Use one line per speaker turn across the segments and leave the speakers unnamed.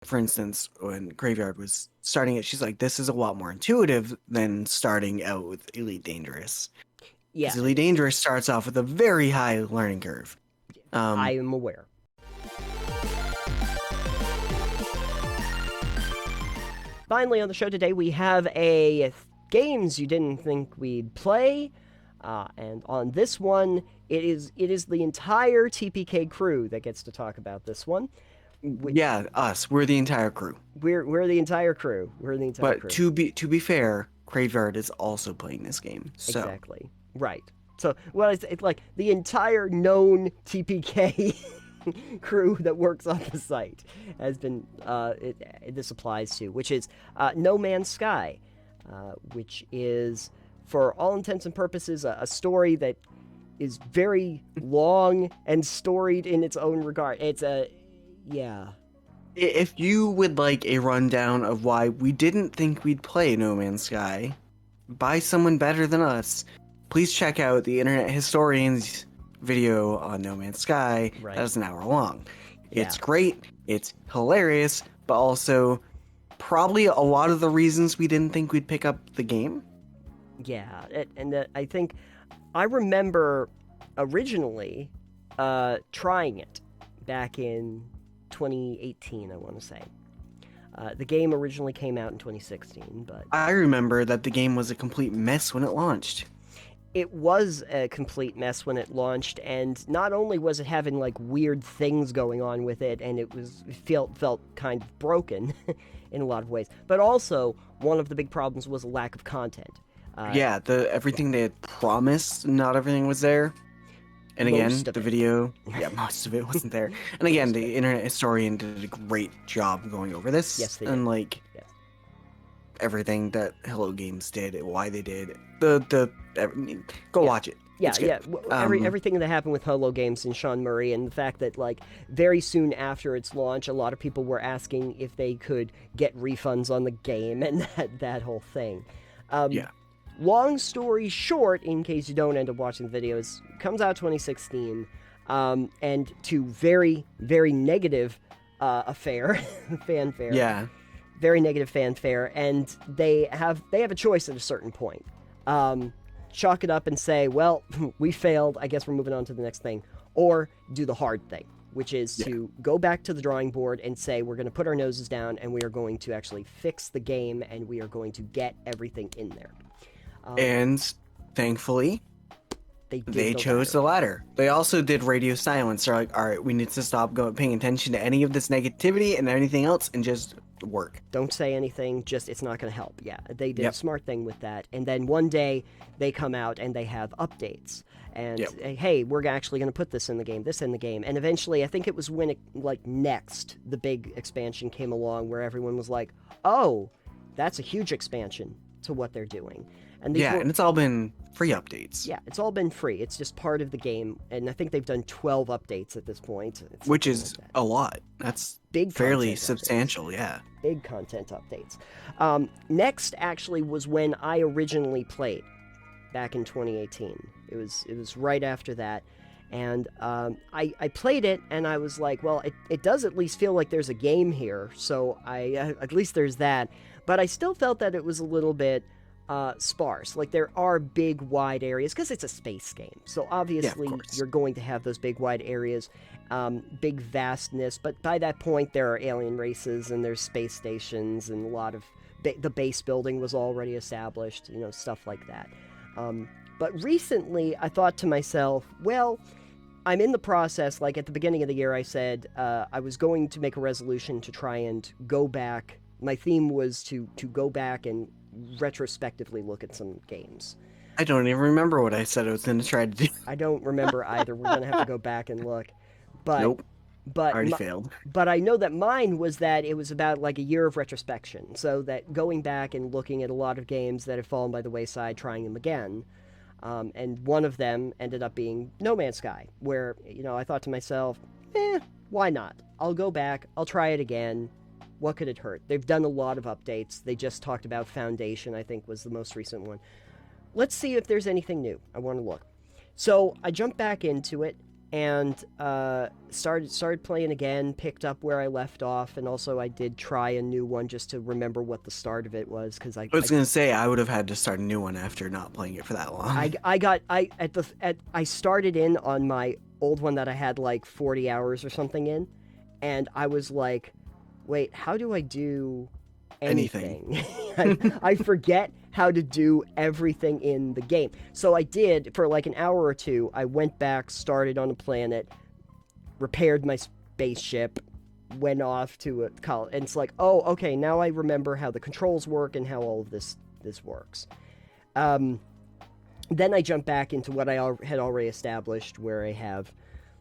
for instance, when Graveyard was starting it, she's like, "This is a lot more intuitive than starting out with Elite Dangerous."
Yeah,
Because Elite Dangerous starts off with a very high learning curve.
I am aware. Finally, on the show today, we have a games you didn't think we'd play, and on this one, it is the entire TPK crew that gets to talk about this one.
Yeah, us. We're the entire crew.
We're the entire crew. We're the entire
But
crew.
to be fair, Graveyard is also playing this game. So
Exactly. Right. So, well, it's like the entire known TPK crew that works on the site has been, this applies to, which is No Man's Sky, which is, for all intents and purposes, a story that is very long and storied in its own regard. It's a, yeah.
if you would like a rundown of why we didn't think we'd play No Man's Sky by someone better than us, please check out the Internet Historian's video on No Man's Sky.
Right.
That is an hour long. It's
Yeah.
great, it's hilarious, but also probably a lot of the reasons we didn't think we'd pick up the game.
Yeah, and I think I remember originally trying it back in 2018, I want to say. The game originally came out in 2016, but
I remember that the game was a complete mess when it launched.
it was a complete mess when it launched, and not only was it having like weird things going on with it, and it felt kind of broken in a lot of ways, but also one of the big problems was a lack of content.
Yeah, everything they had promised, not everything was there. And again,
Most of
the
it.
video, yeah, most of it wasn't there. And again, the Internet Historian did a great job going over this.
Yes, they
and
did.
like
Yes.
everything that Hello Games did, why they did go
Yeah.
watch it.
Yeah,
It's good.
yeah. Everything that happened with Holo Games and Sean Murray, and the fact that, like, very soon after its launch, a lot of people were asking if they could get refunds on the game and that whole thing.
Yeah.
Long story short, in case you don't end up watching the videos, comes out 2016, and to very, very negative fanfare.
Yeah.
Very negative fanfare, and they have a choice at a certain point. Chalk it up and say, well, we failed, I guess we're moving on to the next thing. Or do the hard thing, which is to go back to the drawing board and say, we're going to put our noses down and we are going to actually fix the game and we are going to get everything in there.
And thankfully, they chose the latter. They also did radio silence. They're like, all right, we need to stop paying attention to any of this negativity and anything else and just work.
Don't say anything, just it's not going to help. Yeah, they did a
Yep.
smart thing with that. And then one day they come out and they have updates. And
Yep.
hey, we're actually going to put this in the game, this in the game. And eventually, I think it was when Next, the big expansion came along where everyone was like, oh, that's a huge expansion to what they're doing. And these
Yeah,
were-
and it's all been free updates.
yeah, it's all been free. It's just part of the game. And I think they've done 12 updates at this point. It's
Which
something
is
like that.
a lot. That's
Big
fairly
content updates.
substantial, yeah.
Big content updates. Next actually was when I originally played back in 2018. It was right after that, and I played it and I was like, well, it does at least feel like there's a game here, so at least there's that. But I still felt that it was a little bit sparse. Like there are big wide areas because it's a space game, so obviously
course.
you're going to have those big wide areas. Big vastness, but by that point there are alien races and there's space stations and a lot of the base building was already established, stuff like that. But recently I thought to myself, well, I'm in the process, like at the beginning of the year I said I was going to make a resolution to try and go back. My theme was to go back and retrospectively look at some games.
I don't even remember what I said I was going to try to do.
I don't remember either. We're going to have to go back and look. But
Nope.
but
Already
my-
failed.
But I know that mine was that it was about like a year of retrospection. So that going back and looking at a lot of games that have fallen by the wayside, trying them again. And one of them ended up being No Man's Sky, where, I thought to myself, why not? I'll go back, I'll try it again. What could it hurt? They've done a lot of updates. They just talked about Foundation, I think was the most recent one. Let's see if there's anything new. I want to look. So I jumped back into it, and started playing again, picked up where I left off, and also I did try a new one just to remember what the start of it was, because
I was gonna say I would have had to start a new one after not playing it for that long.
I started in on my old one that I had like 40 hours or something in, and I was like, wait, how do I do anything? I forget how to do everything in the game. So I did, for like an hour or two, I went back, started on a planet, repaired my spaceship, went off to a college, and it's like, oh, okay, now I remember how the controls work and how all of this works. Then I jump back into what I had already established, where I have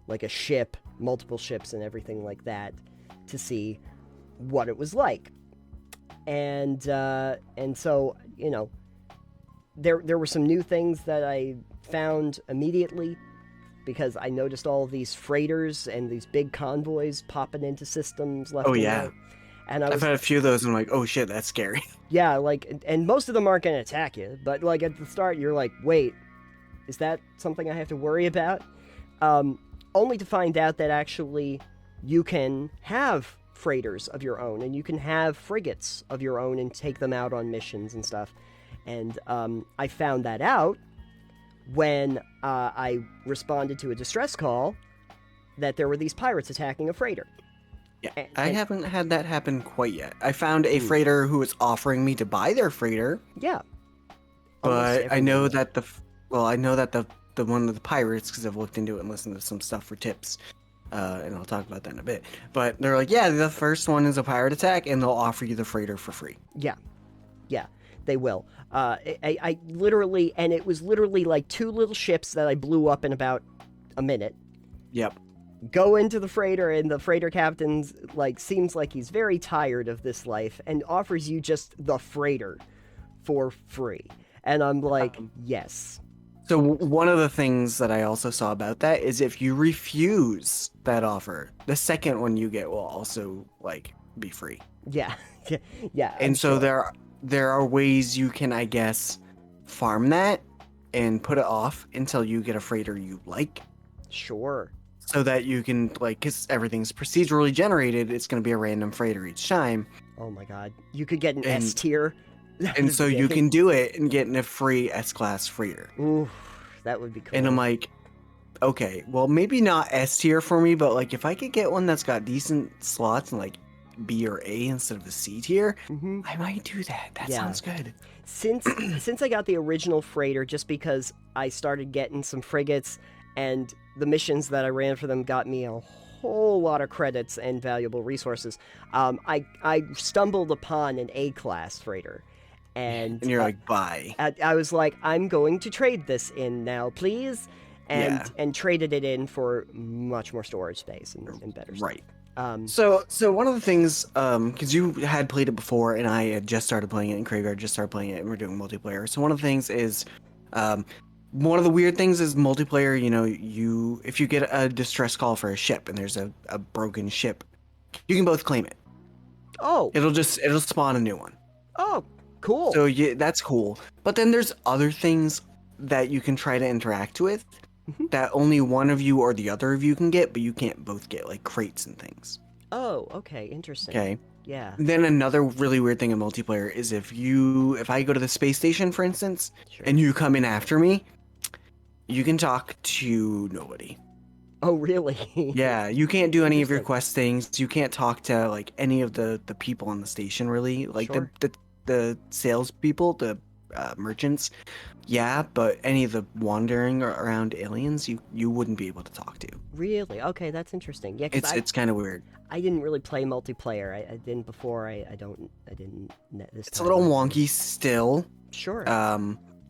like a ship, multiple ships, and everything like that, to see what it was like. And so, you know, there were some new things that I found immediately, because I noticed all of these freighters and these big convoys popping into systems left and right. And
I've had a few of those, and I'm like, oh shit, that's scary.
Yeah, like, and most of them aren't going to attack you, but like at the start, you're like, wait, is that something I have to worry about? Only to find out that actually you can have freighters of your own, and you can have frigates of your own and take them out on missions and stuff. And I found that out when I responded to a distress call that there were these pirates attacking a freighter.
Yeah, I haven't had that happen quite yet. I found a freighter who was offering me to buy their freighter.
Yeah.
But I know that the one of the pirates, because I've looked into it and listened to some stuff for tips, and I'll talk about that in a bit. But they're like, yeah, the first one is a pirate attack, and they'll offer you the freighter for free.
Yeah, they will. I literally, and it was literally like 2 little ships that I blew up in about a minute.
Yep.
Go into the freighter, and the freighter captain's like seems like he's very tired of this life and offers you just the freighter for free. And I'm like, yes.
So one of the things that I also saw about that is if you refuse that offer, the second one you get will also like be free.
Yeah. Yeah.
And so there are ways you can, I guess, farm that and put it off until you get a freighter you like.
Sure.
So that you can, like, because everything's procedurally generated, it's going to be a random freighter each time.
Oh my god. You could get an S tier.
And so you can do it and get in a free S-Class freighter.
Ooh, that would be cool.
And I'm like, okay, well, maybe not S tier for me, but, like, if I could get one that's got decent slots and, like, B or A instead of a C tier, I might do that. That sounds good.
Since I got the original freighter, just because I started getting some frigates, and the missions that I ran for them got me a whole lot of credits and valuable resources, I stumbled upon an A-class freighter. And
you're like, bye.
I was like, I'm going to trade this in now, please. And traded it in for much more storage space and better stuff.
Right. So one of the things, because you had played it before, and I had just started playing it, and Craig had just started playing it, and we're doing multiplayer. So one of the things is, one of the weird things is multiplayer. You know, if you get a distress call for a ship and there's a broken ship, you can both claim it.
Oh.
It'll spawn a new one.
Oh, cool.
So yeah, that's cool. But then there's other things that you can try to interact with that only one of you or the other of you can get, but you can't both get, like crates and things.
Oh, okay, interesting.
Okay.
Yeah.
Then another really weird thing in multiplayer is if I go to the space station, for instance, and you come in after me, you can talk to nobody.
Oh, really?
Yeah, you can't do any of your quest things. You can't talk to like any of the people on the station, really. Like the salespeople, the merchants. Yeah, but any of the wandering around aliens, you wouldn't be able to talk to.
Really? Okay, that's interesting. Yeah,
it's kind of weird.
I didn't really play multiplayer. I didn't before. I didn't this time.
It's a little wonky still.
Sure.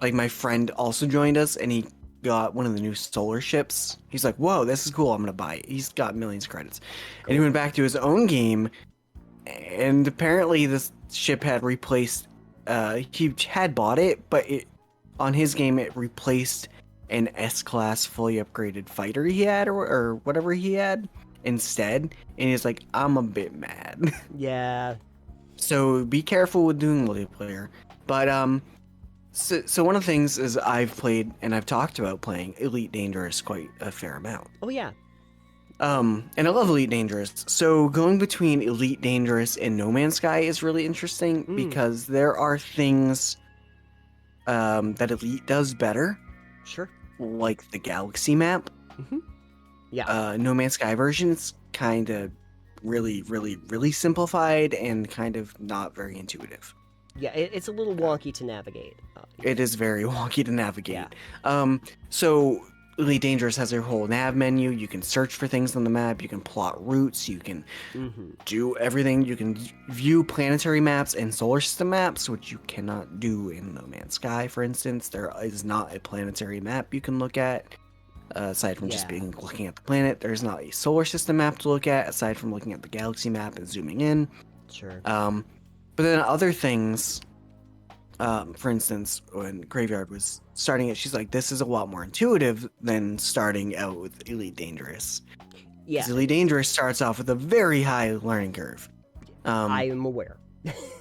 Like my friend also joined us, and he got one of the new solar ships. He's like, whoa, this is cool, I'm gonna buy it. He's got millions of credits. Cool. And he went back to his own game, and apparently this ship had replaced, he had bought it, but on his game it replaced an S-Class fully upgraded fighter he had, or whatever he had instead, and he's like, I'm a bit mad.
Yeah.
So be careful with doing multiplayer. But So one of the things is I've played and I've talked about playing Elite Dangerous quite a fair amount.
Oh yeah.
And I love Elite Dangerous. So going between Elite Dangerous and No Man's Sky is really interesting
Mm.
because there are things that Elite does better,
Sure.
like the Galaxy map.
Hmm. Yeah.
No Man's Sky version is kind of really, really, really simplified and kind of not very intuitive.
Yeah. It's a little wonky to navigate.
It is very wonky to navigate.
Yeah.
So Elite Dangerous has a whole nav menu. You can search for things on the map. You can plot routes. You can
Hmm.
do everything. You can view planetary maps and solar system maps, which you cannot do in No Man's Sky, for instance. There is not a planetary map you can look at. Aside from just
Yeah.
looking at the planet, there's not a solar system map to look at aside from looking at the galaxy map and zooming in.
Sure.
But then other things, for instance, when Graveyard was starting it, she's like, "This is a lot more intuitive than starting out with Elite Dangerous."
Yeah.
'Cause Elite Dangerous starts off with a very high learning curve,
I am aware.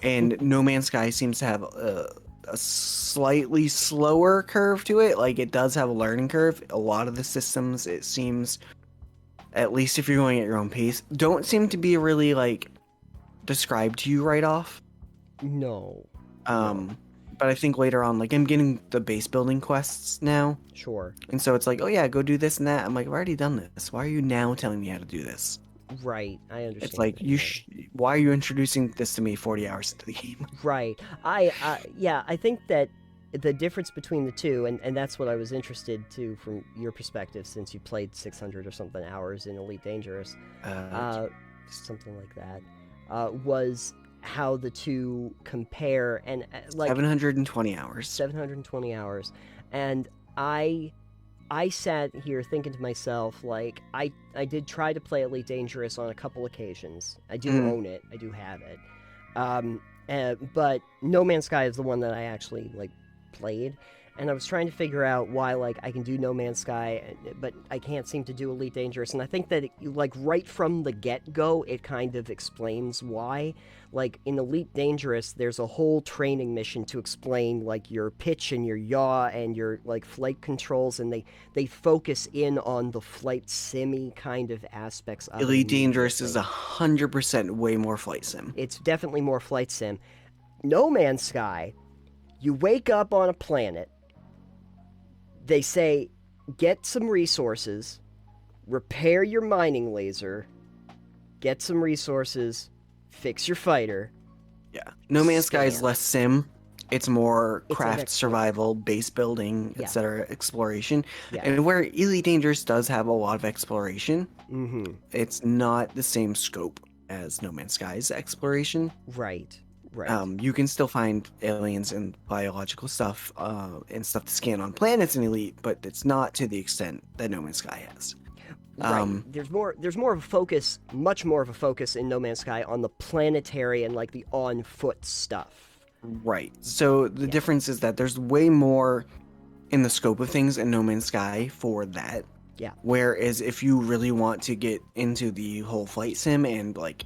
and No Man's Sky seems to have a slightly slower curve to it. Like it does have a learning curve. A lot of the systems, it seems, at least if you're going at your own pace, don't seem to be really like described to you right off.
No.
But I think later on, like I'm getting the base building quests now,
Sure.
and so it's like, oh yeah, go do this and that. I'm like, I've already done this. Why are you now telling me how to do this?
Right. I understand.
It's like
what you're
why are you introducing this to me 40 hours into the game?
Right. Yeah, I think that the difference between the two, and that's what I was interested to from your perspective, since you played 600 or something hours in Elite Dangerous, something like that, was how the two compare, and like
720 hours.
720 hours, and I sat here thinking to myself, like, I did try to play Elite Dangerous on a couple occasions. I do own it. I do have it. But No Man's Sky is the one that I actually, like, played. And I was trying to figure out why, like, I can do No Man's Sky, but I can't seem to do Elite Dangerous. And I think that, like, right from the get-go, it kind of explains why. Like, in Elite Dangerous, there's a whole training mission to explain, like, your pitch and your yaw and your, like, flight controls, and they focus in on the flight simmy kind of aspects of it.
Elite Dangerous is 100% way more flight sim.
It's definitely more flight sim. No Man's Sky, you wake up on a planet, they say, get some resources, repair your mining laser, get some resources, fix your fighter.
Yeah. No Man's Sky is
Stand.
less sim. It's more
It's an
craft,
exploration.
survival, base building,
Yeah.
etc., exploration.
Yeah.
And where Elite Dangerous does have a lot of exploration,
Mm-hmm.
it's not the same scope as No Man's Sky's exploration.
Right. Right.
You can still find aliens and biological stuff and stuff to scan on planets in Elite, but it's not to the extent that No Man's Sky has.
Right. There's more of a focus, much more of a focus in No Man's Sky on the planetary and like the on foot stuff.
Right. So the difference is that there's way more in the scope of things in No Man's Sky for that.
Yeah.
Whereas if you really want to get into the whole flight sim and like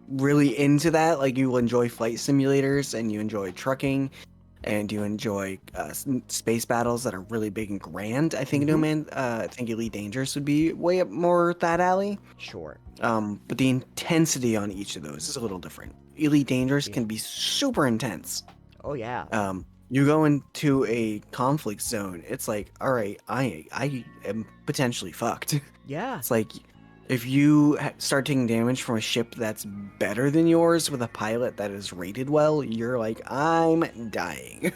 really into that, like you enjoy flight simulators and you enjoy trucking and you enjoy space battles that are really big and grand, I think I think Elite Dangerous would be way up more that alley.
Sure.
But the intensity on each of those is a little different. Elite Dangerous can be super intense.
Oh yeah.
You go into a conflict zone, it's like, all right, I am potentially fucked.
Yeah.
It's like if you start taking damage from a ship that's better than yours with a pilot that is rated well, you're like, I'm dying.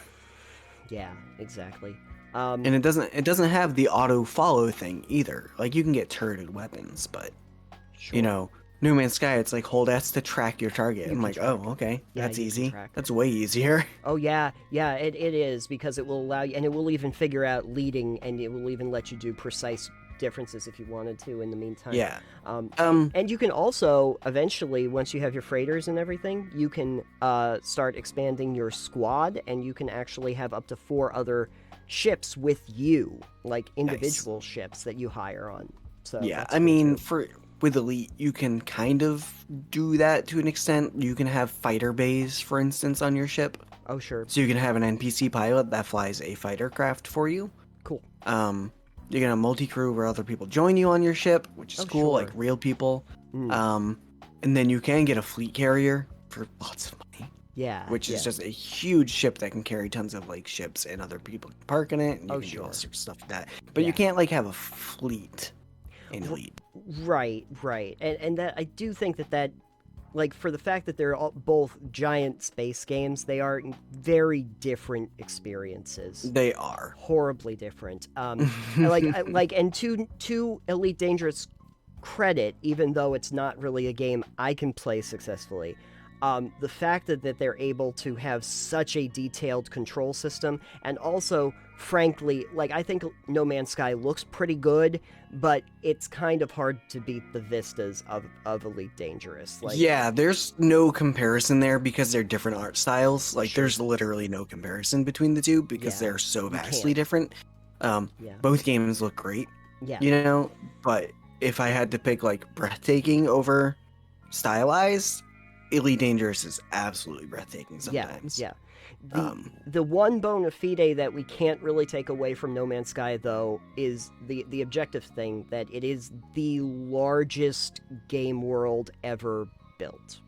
Yeah. Exactly.
And it doesn't have the auto follow thing either. Like you can get turreted weapons, but
Sure.
you know, No Man's Sky, it's like hold S to track your target.
You
I'm
can
like,
track.
oh, okay,
Yeah,
that's
you can
easy.
track.
That's way easier.
Oh yeah, yeah, it is, because it will allow you, and it will even figure out leading, and it will even let you do precise differences if you wanted to in the meantime.
Yeah.
And you can also eventually, once you have your freighters and everything, you can start expanding your squad, and you can actually have up to 4 other ships with you, like individual ships that you hire on. So
Yeah,
that's
I
cool,
mean,
too.
with Elite, you can kind of do that to an extent. You can have fighter bays, for instance, on your ship.
Oh, sure.
So you can have an NPC pilot that flies a fighter craft for you.
Cool.
You can have multi-crew where other people join you on your ship, which is
Oh,
cool,
sure.
like real people.
Mm.
And then you can get a fleet carrier for lots of money,
Yeah.
which
yeah.
is just a huge ship that can carry tons of like ships and other people can park in it, and you
Oh,
can do all
sure.
sorts of stuff like that. But
Yeah.
you can't like have a fleet in Elite.
Right. And that I do think that like for the fact that they're both giant space games, they are very different experiences.
They are
Horribly different. And to Elite Dangerous credit, even though it's not really a game I can play successfully, the fact that they're able to have such a detailed control system, and also, frankly, like I think No Man's Sky looks pretty good, but it's kind of hard to beat the vistas of Elite Dangerous. Like,
yeah, there's no comparison there because they're different art styles. Like,
Sure.
there's literally no comparison between the two because
Yeah,
they're so
you
vastly
can't.
different.
Yeah,
Both games look great,
yeah,
you know, but if I had to pick like breathtaking over stylized, Elite Dangerous is absolutely breathtaking sometimes.
yeah.
Um,
The one bona fide that we can't really take away from No Man's Sky, though, is the objective thing that it is the largest game world ever built.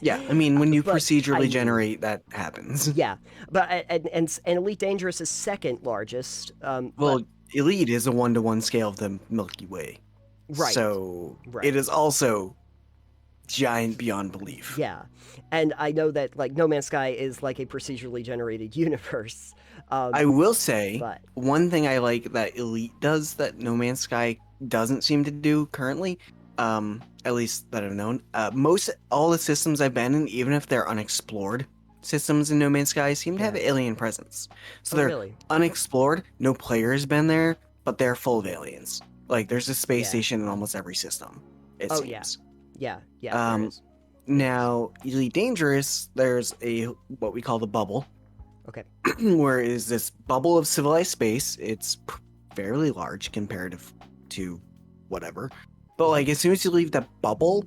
yeah, I mean, when you
But,
procedurally
I mean-
generate, that happens.
Yeah, but and Elite Dangerous is second largest.
Well, Elite is a 1-to-1 scale of the Milky Way.
Right.
So
Right.
it is also giant beyond belief.
yeah, and I know that like No Man's Sky is like a procedurally generated universe.
I will say,
But
one thing I like that Elite does that No Man's Sky doesn't seem to do currently, at least that I've known, all the systems I've been in, even if they're unexplored systems in No Man's Sky, seem to have
Yeah.
alien presence. So
oh,
they're
really,
unexplored, no player has been there, but they're full of aliens. Like, there's a space
Yeah.
station in almost every system, it
Oh,
seems.
yeah, there
Um,
is.
Now, Elite Dangerous, there's what we call the bubble.
Okay.
Where is this bubble of civilized space? It's fairly large comparative to whatever. But like as soon as you leave that bubble,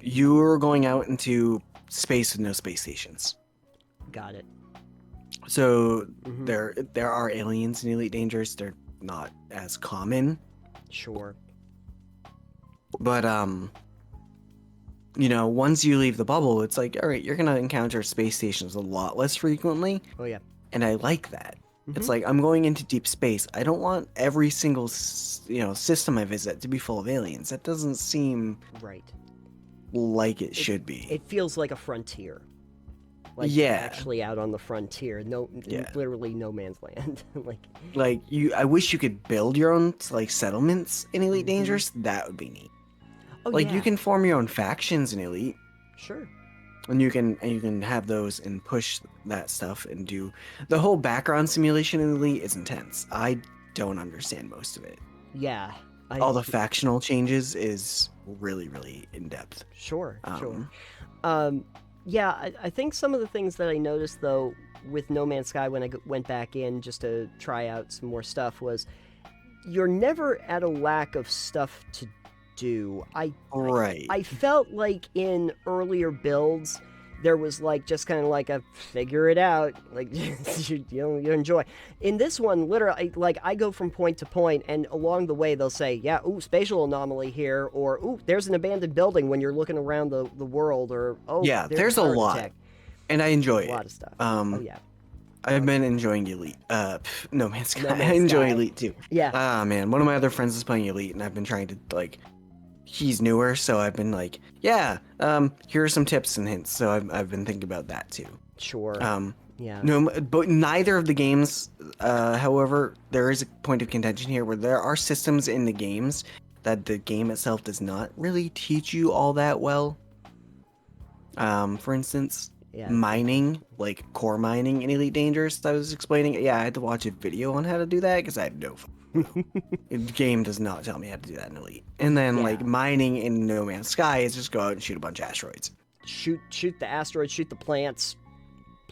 you're going out into space with no space stations.
Got it.
So
Mhm.
there are aliens in Elite Dangerous. They're not as common.
Sure.
But once you leave the bubble, it's like, all right, you're gonna encounter space stations a lot less frequently,
Oh yeah.
and I like that. It's
Mhm.
like I'm going into deep space. I don't want every single system I visit to be full of aliens. That doesn't seem
Right.
like it should be.
It feels like a frontier. Like
Yeah.
actually out on the frontier. No,
Yeah.
literally no man's land.
Like I wish you could build your own like settlements in Elite
Mhm.
Dangerous. That would be neat.
Oh
Like
yeah.
you can form your own factions in Elite,
Sure.
and you can have those and push that stuff and do the whole background simulation in Elite is intense. I don't understand most of it.
Yeah.
All the factional changes is really really in depth.
Sure. Sure.
Um,
Yeah, I think some of the things that I noticed though with No Man's Sky when I went back in just to try out some more stuff was you're never at a lack of stuff to do.
Right.
I felt like in earlier builds there was like just kind of like a figure it out, like you enjoy. In this one, literally, like I go from point to point, and along the way they'll say, "Yeah, ooh, spatial anomaly here," or "Ooh, there's an abandoned building when you're looking around the world," or "Oh,
Yeah, there's a
heart
lot.
attack."
And I enjoy
A
it.
lot of stuff.
Um,
Oh yeah,
I've been enjoying Elite. No Man's Sky.
No Man's
I enjoy
Sky.
Elite too.
yeah,
Ah man, one of my other friends is playing Elite, and I've been trying to like. He's newer, so I've been like, yeah. Here are some tips and hints. So I've been thinking about that too.
sure. Yeah,
No, but neither of the games. However, there is a point of contention here where there are systems in the games that the game itself does not really teach you all that well. For instance,
yeah.
mining, like core mining in Elite Dangerous that I was explaining. Yeah, I had to watch a video on how to do that because I had no the game does not tell me how to do that in Elite. And then
Yeah.
like mining in No Man's Sky is just go out and shoot a bunch of asteroids.
Shoot the asteroids, shoot the plants,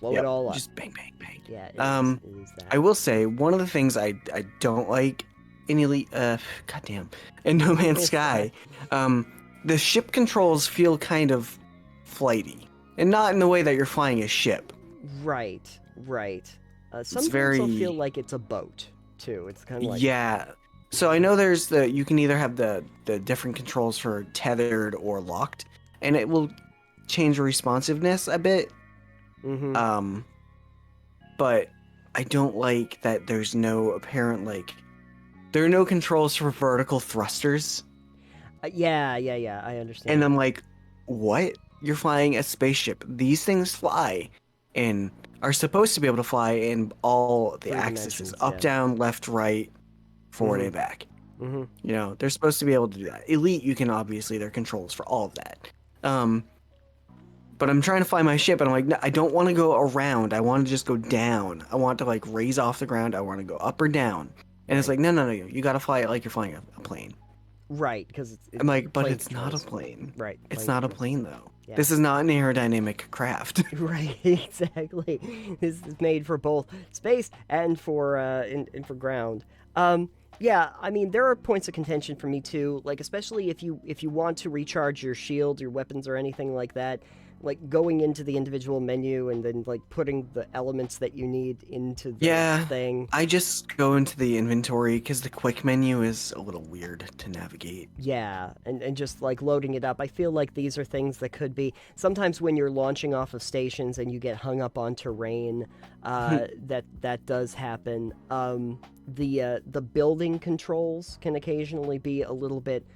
blow
Yep,
it all up.
just bang bang bang.
Yeah, it is that.
I will say one of the things I don't like in Elite goddamn in No Man's Sky, the ship controls feel kind of flighty. And not in the way that you're flying a ship.
Right. Right. Some games
very
will feel like it's a boat too. It's kind of like
yeah. So I know there's you can either have the different controls for tethered or locked, and it will change responsiveness a bit.
hmm
But I don't like that there's no apparent there are no controls for vertical thrusters,
yeah, I
and
understand.
I'm like, what? You're flying a spaceship. These things fly, and are supposed to be able to fly in all the
3
axes:
dimensions,
up,
yeah.
down, left, right, forward,
Mhm.
and back.
hmm
You know, they're supposed to be able to do that. Elite, you can obviously, there are controls for all of that. Um, but I'm trying to fly my ship, and I'm like, no, I don't want to go around. I want to just go down. I want to raise off the ground. I want to go up or down. And it's
Right.
like, no, you got to fly it like you're flying a plane.
Right, because
I'm like, but
plane
it's not a
controls.
plane.
Right.
It's
Plane
not a
controls.
plane though.
Yeah.
This is not an aerodynamic craft.
Right, exactly. This is made for both space and for and for ground. Yeah, I mean there are points of contention for me too. Like especially if you want to recharge your shield, your weapons, or anything like that. Like going into the individual menu and then like putting the elements that you need into the
Yeah,
thing.
I just go into the inventory because the quick menu is a little weird to navigate.
Yeah, and just like loading it up. I feel like these are things that could be sometimes when you're launching off of stations and you get hung up on terrain. That does happen. The building controls can occasionally be a little bit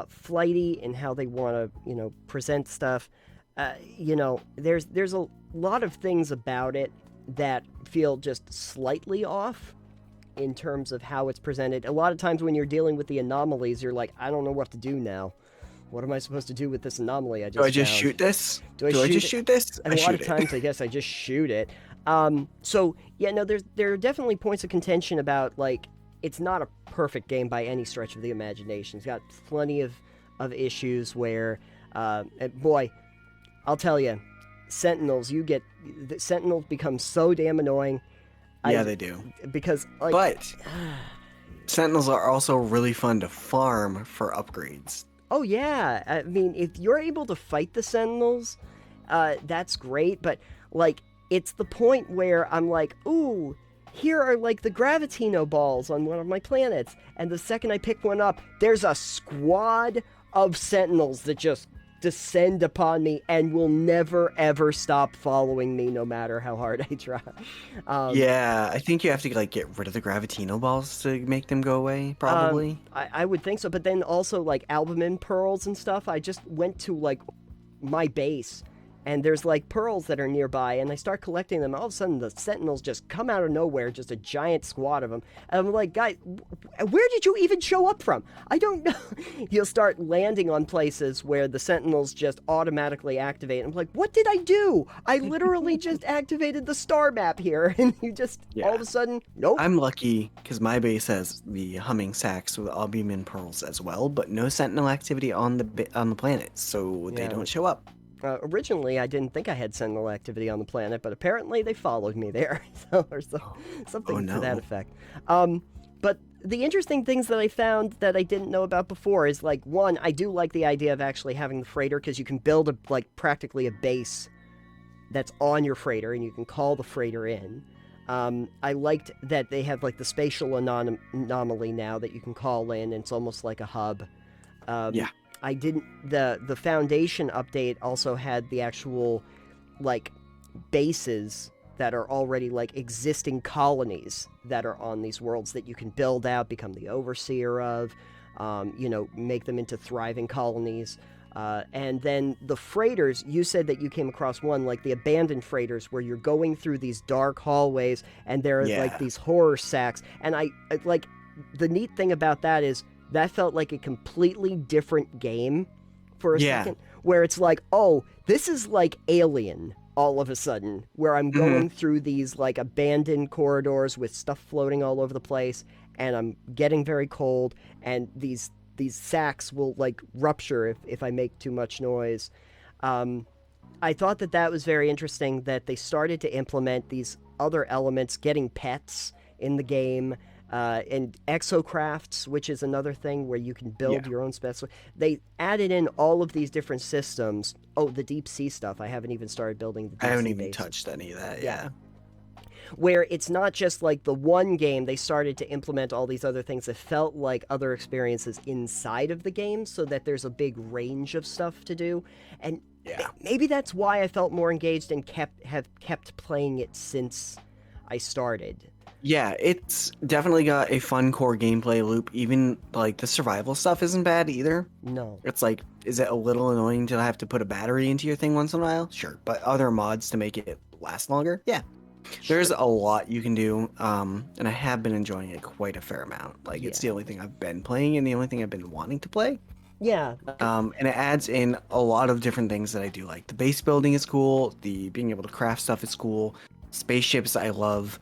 flighty in how they want to present stuff. There's a lot of things about it that feel just slightly off in terms of how it's presented. A lot of times when you're dealing with the anomalies, you're like, I don't know what to do now. What am I supposed to do with this anomaly I just
Do I just
found?
shoot this?
Do I
just
shoot it?
shoot this?
And
I
a lot
shoot
of
it.
times, I guess I just shoot it. So yeah, no, there are definitely points of contention about like it's not a perfect game by any stretch of the imagination. It's got plenty of issues where, boy, I'll tell you, Sentinels, the Sentinels become so damn annoying.
Yeah, they do.
Because like,
But Sentinels are also really fun to farm for upgrades.
oh yeah, I mean, if you're able to fight the Sentinels, that's great. But like, it's the point where I'm like, ooh, here are like the Gravitino balls on one of my planets, and the second I pick one up, there's a squad of Sentinels that just descend upon me and will never ever stop following me no matter how hard I try.
Yeah, I think you have to get rid of the Gravitino balls to make them go away, probably.
I would think so, but then also like albumin pearls and stuff. I just went to like my base, and there's like pearls that are nearby, and I start collecting them. All of a sudden, the Sentinels just come out of nowhere, just a giant squad of them. And I'm like, guys, where did you even show up from? I don't know. You'll start landing on places where the Sentinels just automatically activate. I'm like, what did I do? I literally just activated the star map here, and you just all of a sudden, nope.
I'm lucky because my base has the humming sacks with albumin pearls as well, but no Sentinel activity on the planet, so they don't show up.
Originally, I didn't think I had Sentinel activity on the planet, but apparently they followed me there, or something to that effect. But the interesting things that I found that I didn't know about before is like one, I do like the idea of actually having the freighter because you can build practically a base that's on your freighter, and you can call the freighter in. I liked that they have like the spatial anomaly now that you can call in, and it's almost like a hub.
Yeah.
I didn't. The Foundation update also had the actual like bases that are already like existing colonies that are on these worlds that you can build out, become the overseer of, make them into thriving colonies. And then the freighters, you said that you came across one, like the abandoned freighters, where you're going through these dark hallways and there are like these horror sacks. And I like the neat thing about that is that felt like a completely different game for a second, where it's like, oh, this is like Alien all of a sudden, where I'm going through these like abandoned corridors with stuff floating all over the place, and I'm getting very cold, and these sacks will like rupture if I make too much noise. I thought that was very interesting that they started to implement these other elements, getting pets in the game, and exocrafts, which is another thing where you can build your own special. They added in all of these different systems. Oh, the deep sea stuff. I haven't even started building the deep sea
I haven't even
bases.
touched any of that. Yeah.
where it's not just like the one game, they started to implement all these other things that felt like other experiences inside of the game, so that there's a big range of stuff to do. And
Yeah.
maybe that's why I felt more engaged and have kept playing it since I started.
Yeah, it's definitely got a fun core gameplay loop. Even like the survival stuff isn't bad either.
No.
It's like, is it a little annoying to have to put a battery into your thing once in a while? Sure, but other mods to make it last longer? Yeah. There's a lot you can do, and I have been enjoying it quite a fair amount. Like, it's the only thing I've been playing and the only thing I've been wanting to play.
Yeah.
And it adds in a lot of different things that I do like. The base building is cool. The being able to craft stuff is cool. Spaceships I love.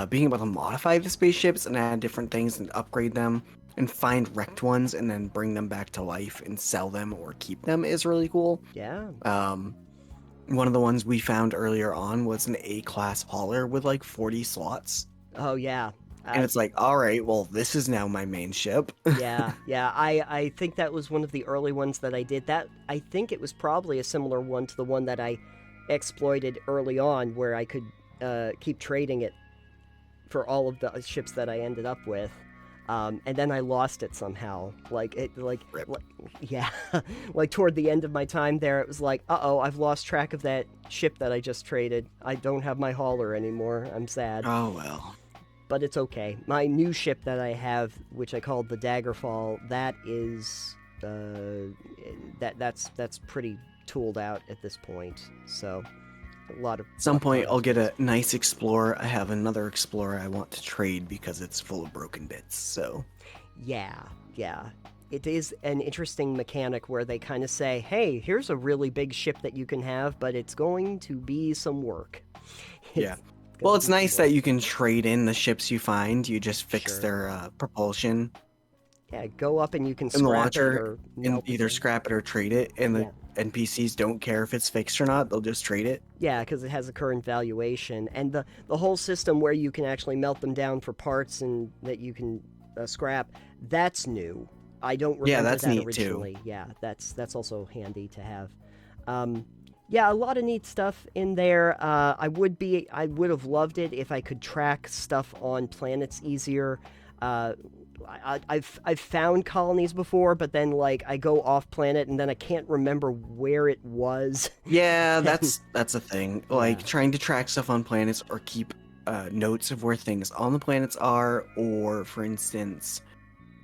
Being able to modify the spaceships and add different things and upgrade them and find wrecked ones and then bring them back to life and sell them or keep them is really cool.
Yeah.
One of the ones we found earlier on was an A-class hauler with like 40 slots.
Oh, yeah.
And it's like, all right, well, this is now my main ship.
Yeah. I think that was one of the early ones that I did. That I think it was probably a similar one to the one that I exploited early on, where I could keep trading it for all of the ships that I ended up with. And then I lost it somehow. Yeah. Like toward the end of my time there, it was like, uh-oh, I've lost track of that ship that I just traded. I don't have my hauler anymore. I'm sad.
Oh, well.
But it's okay. My new ship that I have, which I called the Daggerfall, that is that's pretty tooled out at this point. So a lot of
At some point I'll get a nice Explorer. I have another Explorer I want to trade because it's full of broken bits. So
yeah. It is an interesting mechanic where they kind of say, hey, here's a really big ship that you can have, but it's going to be some work.
Yeah. Well, it's nice that you can trade in the ships you find. You just fix their propulsion
Yeah, go up and you can
in the
scrap it
launcher
or
and
melt
either
it.
scrap it or trade it. And the NPCs don't care if it's fixed or not. They'll just trade it.
Yeah, because it has a current valuation. And the whole system where you can actually melt them down for parts and that you can scrap, that's new. I don't remember
that's
that
neat, too.
originally. Yeah, that's also handy to have. Yeah, a lot of neat stuff in there. I would have loved it if I could track stuff on planets easier. I've found colonies before, but then like I go off planet and then I can't remember where it was.
Yeah, that's a thing. Like trying to track stuff on planets or keep notes of where things on the planets are, or for instance,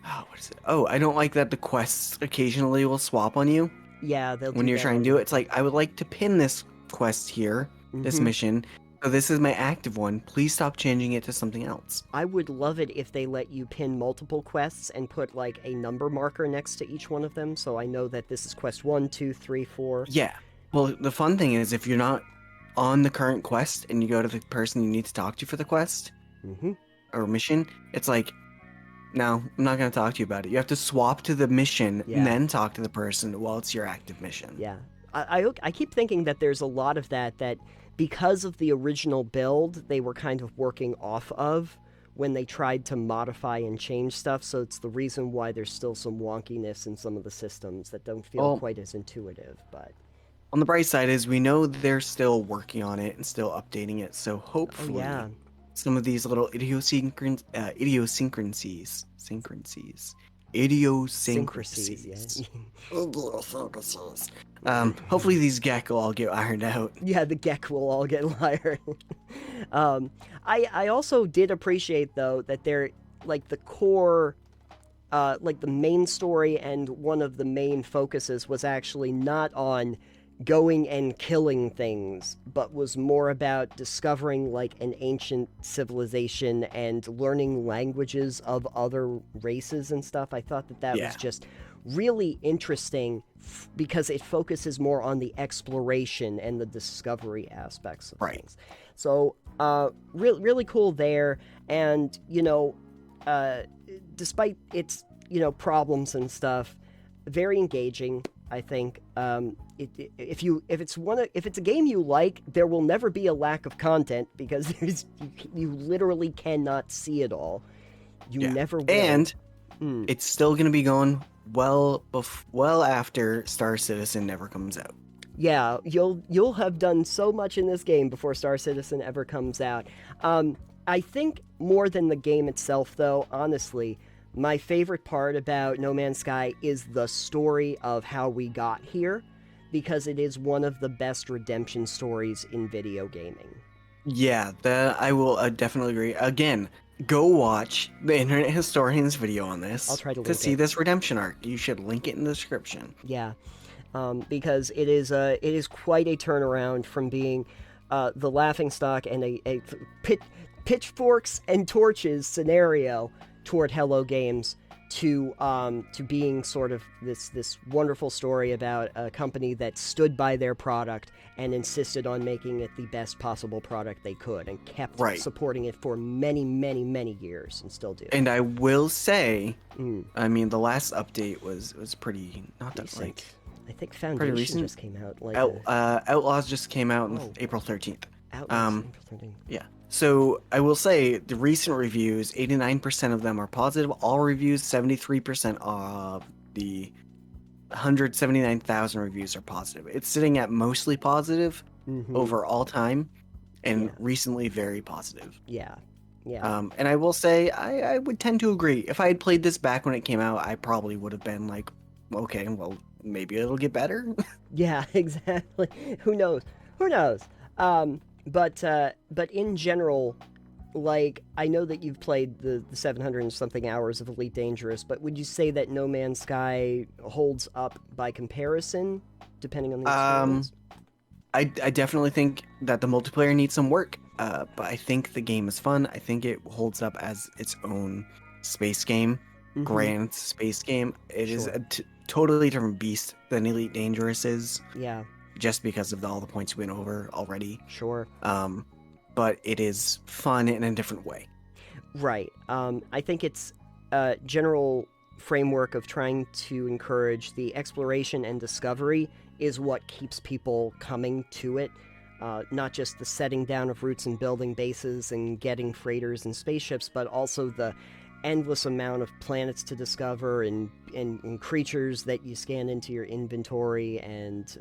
what is it? Oh, I don't like that the quests occasionally will swap on you.
Yeah, they'll
When
do
you're
that
trying to
on-
do it, it's like, I would like to pin this quest here, this
Mhm.
mission. So this is my active one. Please stop changing it to something else.
I would love it if they let you pin multiple quests and put like a number marker next to each one of them, so I know that this is quest 1, 2, 3, 4.
Yeah. Well, the fun thing is if you're not on the current quest and you go to the person you need to talk to for the quest
Mm-hmm.
or mission, it's like, no, I'm not going to talk to you about it. You have to swap to the mission
Yeah.
and then talk to the person while it's your active mission.
Yeah, I keep thinking that there's a lot of that because of the original build, they were kind of working off of when they tried to modify and change stuff. So it's the reason why there's still some wonkiness in some of the systems that don't feel
Well,
quite as intuitive. But
on the bright side is we know they're still working on it and still updating it. So hopefully
yeah.
some of these little idiosyncrasies, idiosyncrasies. Hopefully these Gek will all get ironed out.
Yeah, the Gek will all get liar. I also did appreciate though that they're like the core, like the main story and one of the main focuses was actually not on going and killing things, but was more about discovering like an ancient civilization and learning languages of other races and stuff. I thought that
Yeah.
was just really interesting because it focuses more on the exploration and the discovery aspects of
Right.
things. So, really cool there. And, despite its, problems and stuff, very engaging, I think. If it's a game you like, there will never be a lack of content because you literally cannot see it all. You
Yeah.
never will.
And it's still going to be going well after Star Citizen never comes out.
Yeah, you'll have done so much in this game before Star Citizen ever comes out. I think more than the game itself, though, honestly, my favorite part about No Man's Sky is the story of how we got here, because it is one of the best redemption stories in video gaming.
Yeah, I will definitely agree. Again, go watch the Internet Historian's video on this
I'll try to
to
link
see
it.
this redemption arc. You should link it in the description.
Yeah, because it is quite a turnaround from being the laughingstock and a pitchforks and torches scenario toward Hello Games to being sort of this wonderful story about a company that stood by their product and insisted on making it the best possible product they could, and kept
Right.
supporting it for many, many, many years, and still do.
And I will say,
Mm.
I mean, the last update was pretty not that
Recent.
like
I think Foundation
recent.
just came out. Like
Outlaws just came out on
Oh.
April 13th.
Outlaws,
um,
April 13th.
Yeah. So I will say the recent reviews, 89% of them are positive. All reviews, 73% of the 179,000 reviews are positive. It's sitting at mostly positive
Mhm.
over all time, and
Yeah.
recently very positive.
Yeah.
And I will say I would tend to agree. If I had played this back when it came out, I probably would have been like, okay, well, maybe it'll get better.
Yeah, exactly. Who knows? Who knows? But in general, like, I know that you've played the 700 and something hours of Elite Dangerous, but would you say that No Man's Sky holds up by comparison, depending on the experience?
I definitely think that the multiplayer needs some work, but I think the game is fun. I think it holds up as its own space game,
Mhm.
grand space game. It is
Sure.
a totally different beast than Elite Dangerous is,
Yeah,
just because of all the points we went over already.
sure.
But it is fun in a different way.
Right. I think it's a general framework of trying to encourage the exploration and discovery is what keeps people coming to it. Not just the setting down of roots and building bases and getting freighters and spaceships, but also the endless amount of planets to discover and creatures that you scan into your inventory, and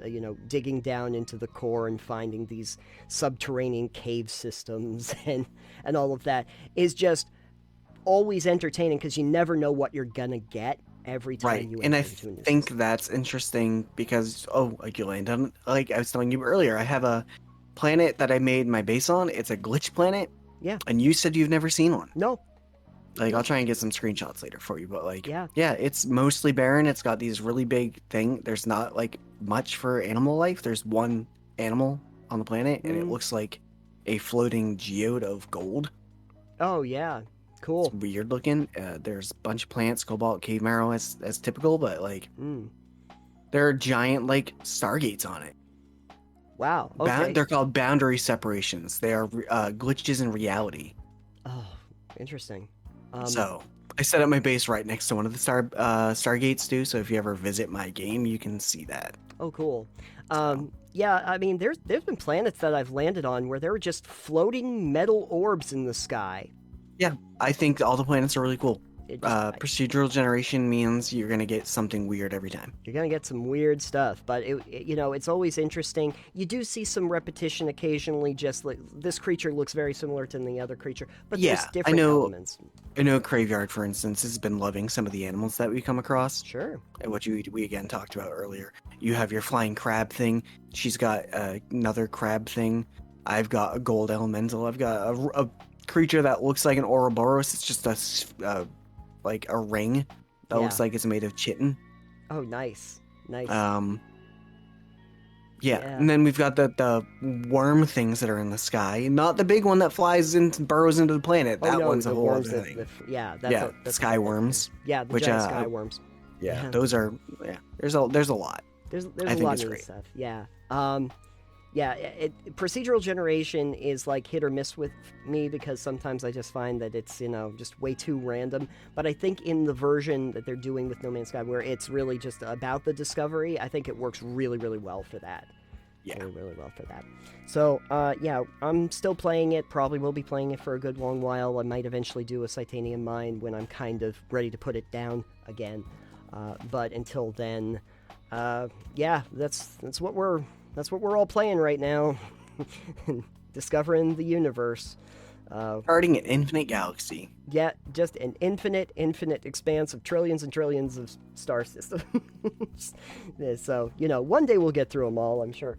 digging down into the core and finding these subterranean cave systems and all of that is just always entertaining, because you never know what you're gonna get every time
Right.
you
And I
enter into a new
think
system.
that's interesting because, like you land on, like I was telling you earlier, I have a planet that I made my base on. It's a glitch planet.
Yeah.
And you said you've never seen one.
No.
Like, I'll try and get some screenshots later for you, but like,
Yeah.
it's mostly barren. It's got these really big thing. There's not like much for animal life. There's one animal on the planet, and it
Mm.
looks like a floating geode of gold.
Oh yeah. Cool.
It's weird looking. There's a bunch of plants, cobalt, cave marrow as typical, but like
Mm.
there are giant like stargates on it.
Wow. Okay.
They're called boundary separations. They are glitches in reality.
Oh, interesting.
So I set up my base right next to one of the stargates too. So if you ever visit my game, you can see that.
Oh, cool. Yeah, I mean, there's been planets that I've landed on where there were just floating metal orbs in the sky.
Yeah, I think all the planets are really cool.
It just,
Procedural generation means you're gonna get something weird every time.
you're gonna get some weird stuff, but it's always interesting. You do see some repetition occasionally. Just like this creature looks very similar to the other creature, but
Yeah,
there's
I
different
know-
elements.
I know Graveyard, for instance, has been loving some of the animals that we come across.
Sure.
Which we again talked about earlier. You have your flying crab thing. She's got another crab thing. I've got a gold elemental. I've got a creature that looks like an Ouroboros. It's just like a ring that
Yeah.
looks like it's made of chitin.
Oh, nice. Nice.
Yeah.
Yeah.
And then we've got the worm things that are in the sky. Not the big one that flies and burrows into the planet.
Oh,
That
no,
one's a
the
whole
worms
other
that,
thing.
yeah, that's
sky worms.
Yeah, the
which,
giant sky worms.
Yeah,
Yeah.
those are. Yeah, there's a lot.
There's
I
a
think
lot
it's
of
great.
this stuff. Yeah. Procedural generation is like hit or miss with me, because sometimes I just find that it's just way too random. But I think in the version that they're doing with No Man's Sky, where it's really just about the discovery, I think it works really, really well for that.
Yeah.
Really, really well for that. So, yeah, I'm still playing it. Probably will be playing it for a good long while. I might eventually do a Titanium Mine when I'm kind of ready to put it down again. But until then, yeah, that's what we're That's what we're all playing right now. Discovering the universe.
Starting an infinite galaxy.
Yeah, just an infinite expanse of trillions and trillions of star systems. So, one day we'll get through them all, I'm sure.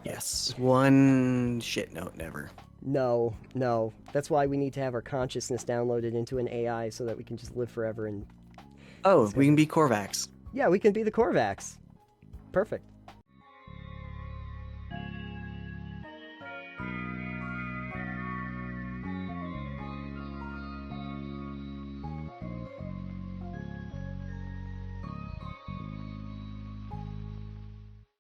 Yes. One shit note never.
No. That's why we need to have our consciousness downloaded into an AI so that we can just live forever. And
Oh, we can be Korvax.
yeah, we can be the Korvax. Perfect.